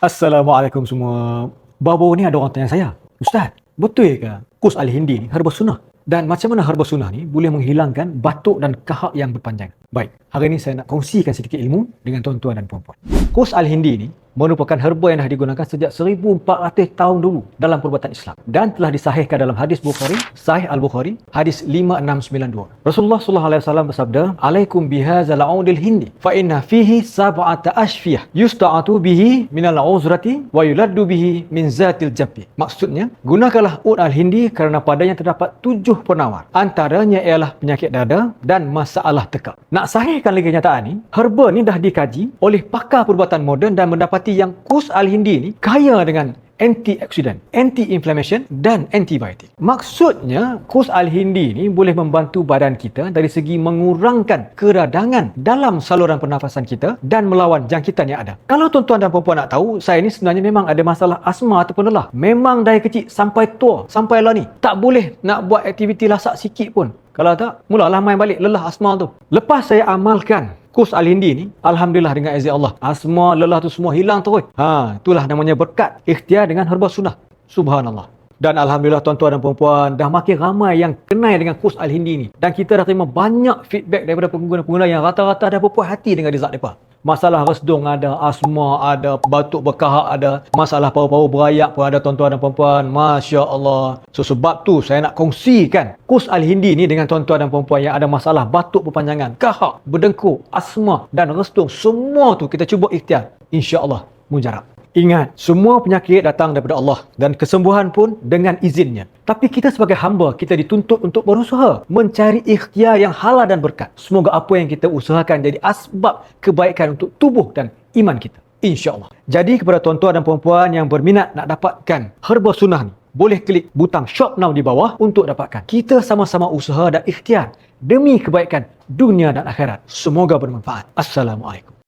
Assalamualaikum semua. Baru ni ada orang tanya saya, Ustaz, betul ke kurs Al-Hindi ni herba sunnah? Dan macam mana herba sunnah ni boleh menghilangkan batuk dan kahak yang berpanjang? Baik, hari ni saya nak kongsikan sedikit ilmu dengan tuan-tuan dan puan-puan. Kurs Al-Hindi ni merupakan herba yang dah digunakan sejak 1400 tahun dulu dalam perubatan Islam dan telah disahihkan dalam hadis Bukhari, Sahih Al-Bukhari, hadis 5692. Rasulullah sallallahu alaihi wasallam bersabda, "Alaikum bihadzal 'udil hindi, fa inna fihi sab'ata ashfiyah yusta'atu bihi minal 'uzrati wa yuladdu bihi min zatil jambi." Maksudnya, gunakanlah ud Al-Hindi kerana padanya terdapat 7 penawar. Antaranya ialah penyakit dada dan masalah tekak. Nak sahihkan lagi kenyataan ni, herba ni dah dikaji oleh pakar perubatan moden dan mendapati yang kurs Al-Hindi ni kaya dengan antioksidan, anti-inflammation dan antibiotik. Maksudnya, kurs Al-Hindi ni boleh membantu badan kita dari segi mengurangkan keradangan dalam saluran pernafasan kita dan melawan jangkitan yang ada. Kalau tuan-tuan dan puan-puan nak tahu, saya ni sebenarnya memang ada masalah asma ataupun lelah. Memang dari kecil sampai tua, sampai lah ni, tak boleh nak buat aktiviti lasak sikit pun. Kalau tak, mulalah main balik lelah asma tu. Lepas saya amalkan kurs Al-Hindi ni, alhamdulillah dengan izin Allah, asma, lelah tu semua hilang terus. Itulah namanya berkat ikhtiar dengan herba sunnah. Subhanallah. Dan alhamdulillah tuan-tuan dan puan-puan, dah makin ramai yang kenal dengan kurs Al-Hindi ni. Dan kita dah terima banyak feedback daripada pengguna-pengguna yang rata-rata dah berpuas hati dengan result mereka. Masalah resdung ada, asma ada, batuk berkahak ada, masalah paru-paru berayak pun ada tuan-tuan dan puan-puan. Masya Allah. So sebab tu saya nak kongsikan kurs Al-Hindi ni dengan tuan-tuan dan puan-puan yang ada masalah batuk berpanjangan, kahak, berdengkur, asma dan resdung. Semua tu kita cuba ikhtiar. InsyaAllah mujarab. Ingat, semua penyakit datang daripada Allah dan kesembuhan pun dengan izinnya. Tapi kita sebagai hamba, kita dituntut untuk berusaha mencari ikhtiar yang halal dan berkat. Semoga apa yang kita usahakan jadi asbab kebaikan untuk tubuh dan iman kita. InsyaAllah. Jadi kepada tuan-tuan dan puan-puan yang berminat nak dapatkan herba sunnah ni, boleh klik butang shop now di bawah untuk dapatkan. Kita sama-sama usaha dan ikhtiar demi kebaikan dunia dan akhirat. Semoga bermanfaat. Assalamualaikum.